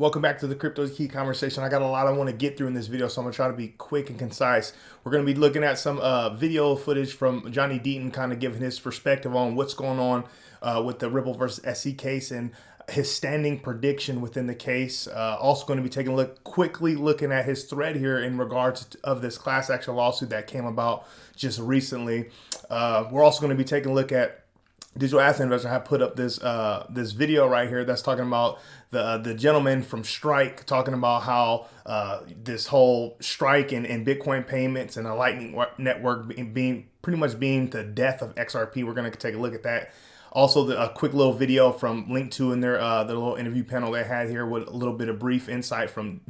Welcome back to the Crypto is Key conversation. I got a lot I want to get through in this video, so I'm going to try to be quick and concise. We're going to be looking at some video footage from Johnny Deaton, kind of giving his perspective on what's going on with the Ripple versus SC case and his standing prediction within the case. Also going to be taking a look, quickly looking at his thread here in regards of this class action lawsuit that came about just recently. We're also going to be taking a look at Digital Asset Investor. Have put up this video right here that's talking about the gentleman from Strike, talking about how this whole Strike and Bitcoin payments and a Lightning network being pretty much being the death of XRP. We're going to take a look at that. Also, a quick little video from Link to in their little interview panel they had here with a little bit of brief insight from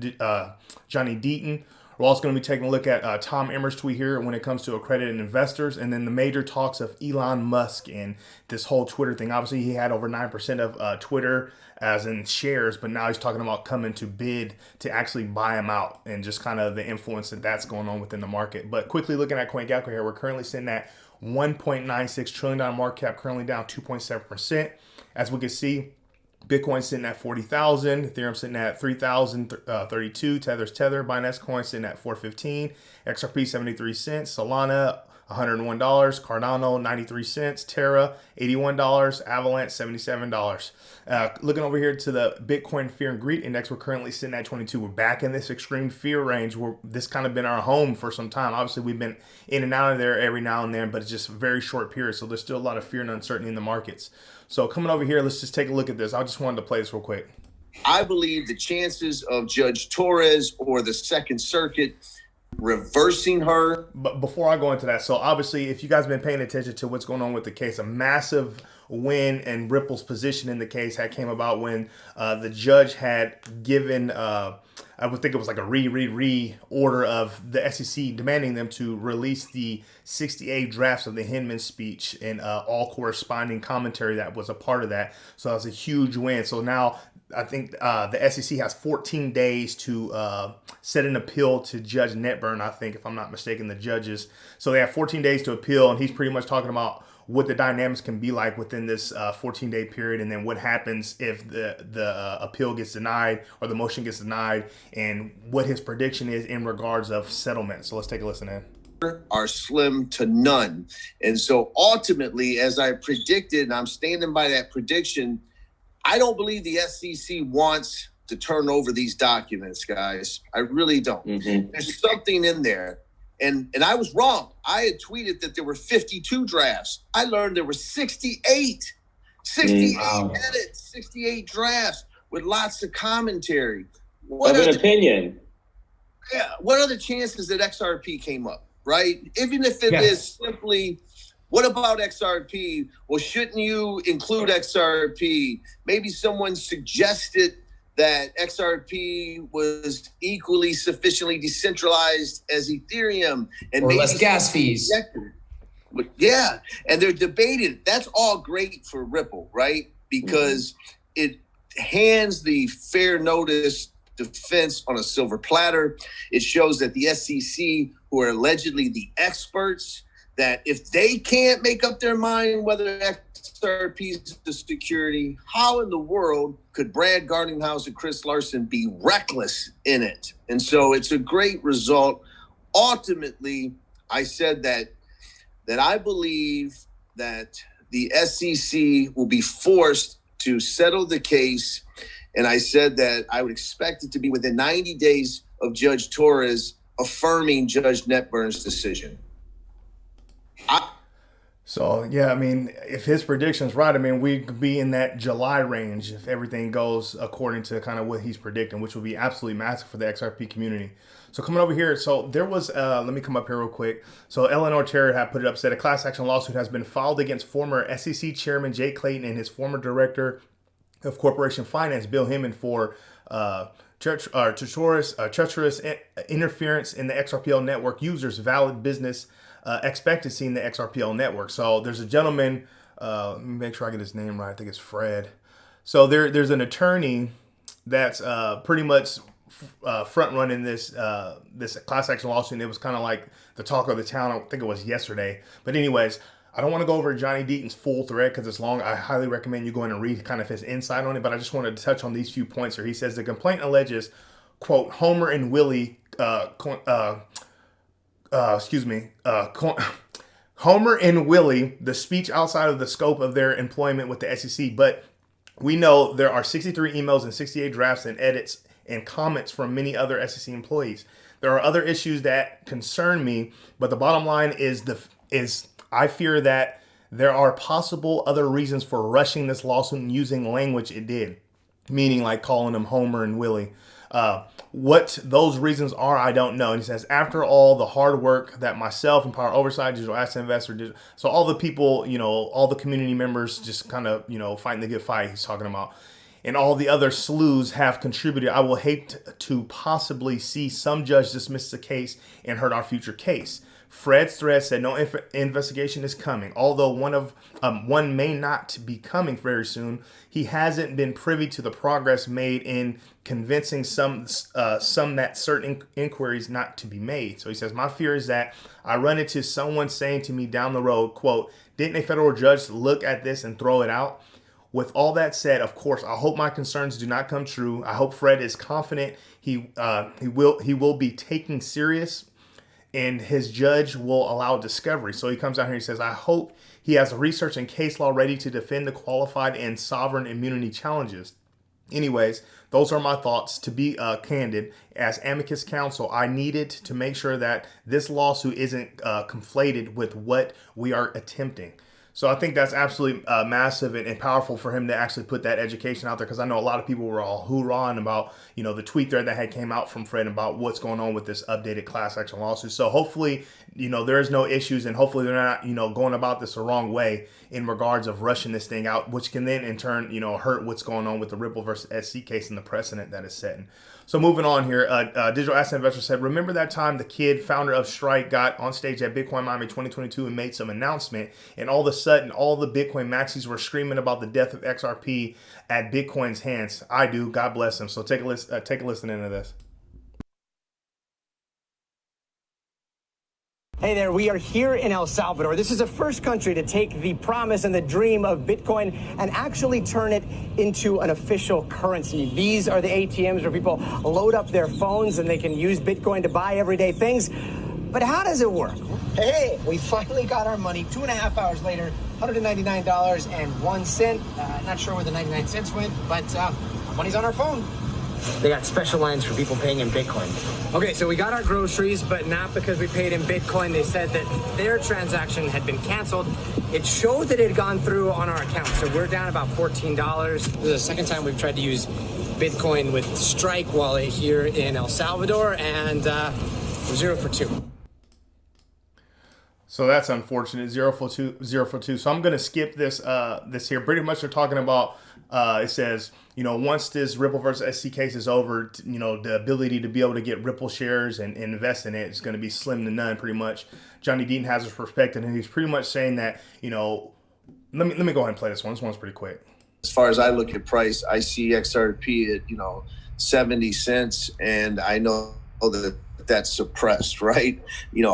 Johnny Deaton. We're also going to be taking a look at Tom Emmer's tweet here when it comes to accredited investors, and then the major talks of Elon Musk and this whole Twitter thing. Obviously, he had over 9% of Twitter as in shares, but now he's talking about coming to bid to actually buy him out and just kind of the influence that's going on within the market. But quickly looking at CoinGecko here, we're currently sitting at $1.96 trillion market cap, currently down 2.7%. As we can see, Bitcoin sitting at 40,000, Ethereum sitting at 3,032, Tether, Binance Coin sitting at 415, XRP 73 cents, Solana $101, Cardano 93 cents, Terra $81, Avalanche $77. Looking over here to the Bitcoin Fear and Greed Index, we're currently sitting at 22. We're back in this extreme fear range where this kind of been our home for some time. Obviously, we've been in and out of there every now and then, but it's just a very short period. So there's still a lot of fear and uncertainty in the markets. So coming over here, let's just take a look at this. I just wanted to play this real quick. I believe the chances of Judge Torres or the Second Circuit reversing her. But before I go into that, so obviously, if you guys have been paying attention to what's going on with the case, a massive win and Ripple's position in the case had came about when the judge had given, I would think it was like a re order of the SEC demanding them to release the 68 drafts of the Hinman speech and all corresponding commentary that was a part of that. So that was a huge win. So now I think the SEC has 14 days to set an appeal to Judge Netburn, I think, if I'm not mistaken, the judges. So they have 14 days to appeal, and he's pretty much talking about what the dynamics can be like within this 14-day period, and then what happens if the appeal gets denied or the motion gets denied, and what his prediction is in regards of settlement. So let's take a listen in. Are slim to none. And so ultimately, as I predicted, and I'm standing by that prediction, I don't believe the SEC wants to turn over these documents, guys. I really don't. There's something in there. And I was wrong. I had tweeted that there were 52 drafts. I learned there were 68. 68 edits, 68 drafts with lots of commentary. What of an opinion. Yeah. What are the chances that XRP came up, right? Even if it is simply, what about XRP? Well, shouldn't you include XRP? Maybe someone suggested that XRP was equally sufficiently decentralized as Ethereum, and or maybe less gas fees. But yeah, and they're debated. That's all great for Ripple, right? Because it hands the fair notice defense on a silver platter. It shows that the SEC, who are allegedly the experts, that if they can't make up their mind whether XRP is the security, how in the world could Brad Garninghouse and Chris Larson be reckless in it? And so it's a great result. Ultimately, I said that I believe that the SEC will be forced to settle the case. And I said that I would expect it to be within 90 days of Judge Torres affirming Judge Netburn's decision. So, yeah, I mean, if his prediction's right, I mean, we could be in that July range if everything goes according to kind of what he's predicting, which would be absolutely massive for the XRP community. So coming over here, so there was, let me come up here real quick. So Eleanor Terry had put it up, said a class action lawsuit has been filed against former SEC Chairman Jay Clayton and his former Director of Corporation Finance, Bill Hinman, for treacherous interference in the XRPL network users' valid business expectancy in the XRPL network. So there's a gentleman, let me make sure I get his name right. I think it's Fred. So there's an attorney that's pretty much front running this class action lawsuit. And it was kind of like the talk of the town. I think it was yesterday. But anyways, I don't want to go over Johnny Deaton's full thread because it's long. I highly recommend you go in and read kind of his insight on it, but I just wanted to touch on these few points here. He says the complaint alleges, quote, Homer and Willie, Homer and Willie, the speech outside of the scope of their employment with the SEC, but we know there are 63 emails and 68 drafts and edits and comments from many other SEC employees. There are other issues that concern me, but the bottom line is I fear that there are possible other reasons for rushing this lawsuit and using language it did, meaning like calling them Homer and Willie. What those reasons are, I don't know. And he says, after all the hard work that myself and Power Oversight, Digital Asset Investor did, so all the people, all the community members just kind of, fighting the good fight he's talking about, and all the other slews have contributed, I will hate to possibly see some judge dismiss the case and hurt our future case. Fred's threat said no investigation is coming. Although one may not be coming very soon, he hasn't been privy to the progress made in convincing some that certain inquiries not to be made. So he says, my fear is that I run into someone saying to me down the road, quote, didn't a federal judge look at this and throw it out? With all that said, of course, I hope my concerns do not come true. I hope Fred is confident he will be taken serious, and his judge will allow discovery. So he comes out here and he says, I hope he has research and case law ready to defend the qualified and sovereign immunity challenges. Anyways, those are my thoughts. To be candid, as amicus counsel, I needed to make sure that this lawsuit isn't conflated with what we are attempting. So I think that's absolutely massive and powerful for him to actually put that education out there, because I know a lot of people were all hoorahing about, the tweet thread that had came out from Fred about what's going on with this updated class action lawsuit. So hopefully, there is no issues, and hopefully they're not, going about this the wrong way in regards of rushing this thing out, which can then in turn, hurt what's going on with the Ripple versus SC case and the precedent that is setting. So moving on here, Digital Asset Investor said, remember that time the kid, founder of Strike, got on stage at Bitcoin Miami 2022 and made some announcement, and all of a sudden, all the Bitcoin maxis were screaming about the death of XRP at Bitcoin's hands. I do. God bless him. So take a listen into this. Hey there, we are here in El Salvador. This is the first country to take the promise and the dream of Bitcoin and actually turn it into an official currency. These are the ATMs where people load up their phones and they can use Bitcoin to buy everyday things. But how does it work? Hey, we finally got our money 2.5 hours later, $199.01. Not sure where the 99 cents went, but money's on our phone. They got special lines for people paying in Bitcoin. Okay, so we got our groceries, but not because we paid in Bitcoin. They said that their transaction had been canceled. It showed that it had gone through on our account, so we're down about $14. This is the second time we've tried to use Bitcoin with Strike wallet here in El Salvador, and we're 0 for 2. So that's unfortunate. 0 for 2. So I'm going to skip this here. Pretty much they're talking about, it says, once this Ripple versus SC case is over, the ability to be able to get Ripple shares and invest in it is going to be slim to none, pretty much. Johnny Deaton has his perspective, and he's pretty much saying that, let me go ahead and play this one. This one's pretty quick. As far as I look at price, I see XRP at, 70 cents, and I know that that's suppressed, right?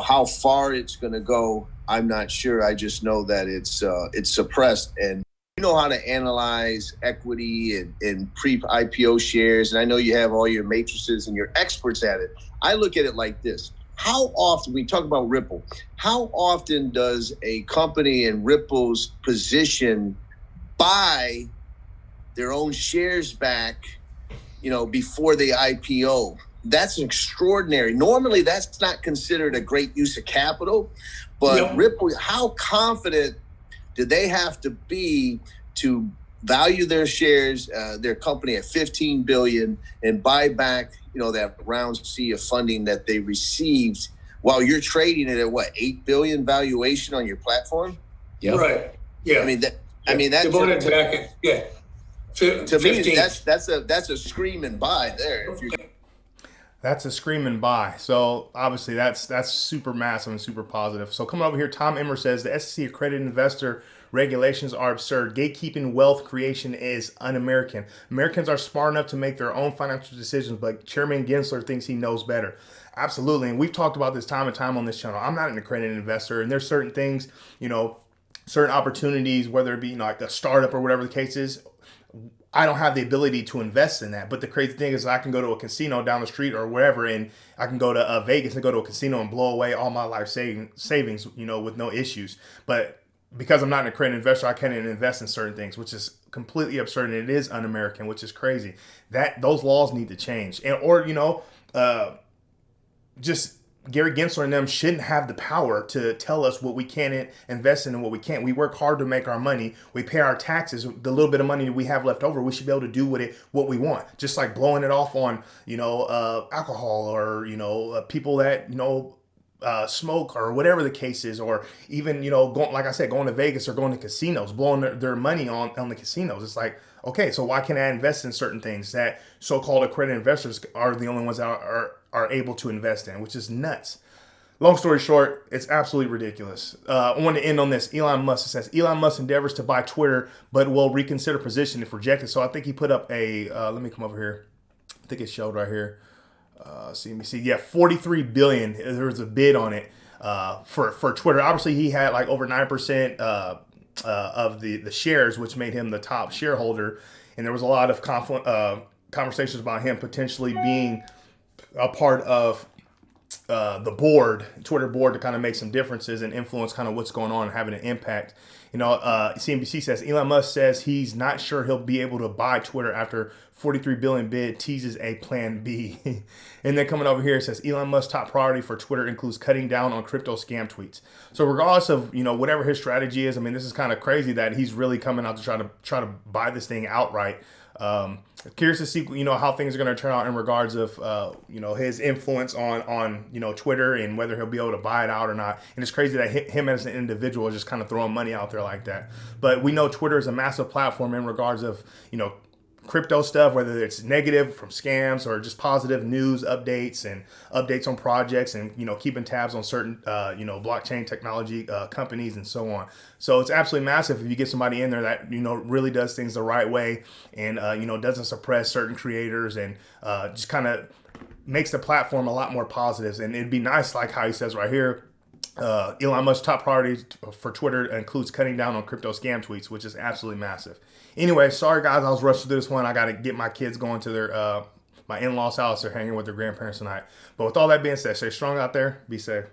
How far it's going to go, I'm not sure. I just know that it's suppressed, and you know how to analyze equity and pre-IPO shares, and I know you have all your matrices and you're experts at it. I look at it like this. How often, we talk about Ripple, how often does a company in Ripple's position buy their own shares back, before they IPO? That's extraordinary. Normally, that's not considered a great use of capital, but Ripple, how confident do they have to be to value their shares, their company at $15 billion, and buy back, that round C of funding that they received while you're trading it at what, $8 billion valuation on your platform? Yeah. Right. Yeah. That's they bought it back. Yeah. To me, that's a screaming buy there. If you're That's a screaming buy. So obviously that's super massive and super positive. So coming over here, Tom Emmer says the SEC accredited investor regulations are absurd. Gatekeeping wealth creation is un-American. Americans are smart enough to make their own financial decisions, but Chairman Gensler thinks he knows better. Absolutely. And we've talked about this time and time on this channel. I'm not an accredited investor, and there's certain things, certain opportunities, whether it be like a startup or whatever the case is. I don't have the ability to invest in that. But the crazy thing is I can go to a casino down the street or wherever, and I can go to Vegas and go to a casino and blow away all my life savings, with no issues. But because I'm not an accredited investor, I can't invest in certain things, which is completely absurd, and it is un-American, which is crazy. That those laws need to change, and just Gary Gensler and them shouldn't have the power to tell us what we can invest in and what we can't. We work hard to make our money. We pay our taxes. The little bit of money we have left over, we should be able to do with it what we want. Just like blowing it off on, alcohol or, people that, smoke or whatever the case is, or even, going, like I said, going to Vegas or going to casinos, blowing their money on the casinos. It's like, okay, so why can't I invest in certain things that so-called accredited investors are the only ones that are able to invest in, which is nuts. Long story short, it's absolutely ridiculous. I want to end on this. Elon Musk, it says, Elon Musk endeavors to buy Twitter, but will reconsider position if rejected. So I think he put up let me come over here. I think it showed right here. CNBC, yeah, 43 billion. There was a bid on it for Twitter. Obviously, he had like over 9% of the shares, which made him the top shareholder. And there was a lot of conversations about him potentially being a part of the Twitter board, to kind of make some differences and influence kind of what's going on and having an impact. CNBC says Elon Musk says he's not sure he'll be able to buy Twitter after 43 billion bid, teases a plan B. And then coming over here, it says Elon Musk's top priority for Twitter includes cutting down on crypto scam tweets. So regardless of, whatever his strategy is, I mean, this is kind of crazy that he's really coming out to try to buy this thing outright. Curious to see, how things are going to turn out in regards of, his influence on Twitter and whether he'll be able to buy it out or not. And it's crazy that him as an individual is just kind of throwing money out there like that. But we know Twitter is a massive platform in regards of, crypto stuff, whether it's negative from scams or just positive news updates and updates on projects and, keeping tabs on certain, blockchain technology companies and so on. So it's absolutely massive if you get somebody in there that, really does things the right way and, doesn't suppress certain creators and just kind of makes the platform a lot more positives. And it'd be nice, like how he says right here, Elon Musk's top priority for Twitter includes cutting down on crypto scam tweets, which is absolutely massive. Anyway, sorry guys, I was rushing through this one. I got to get my kids going to their my in-laws' house. They're hanging with their grandparents tonight. But with all that being said, stay strong out there. Be safe.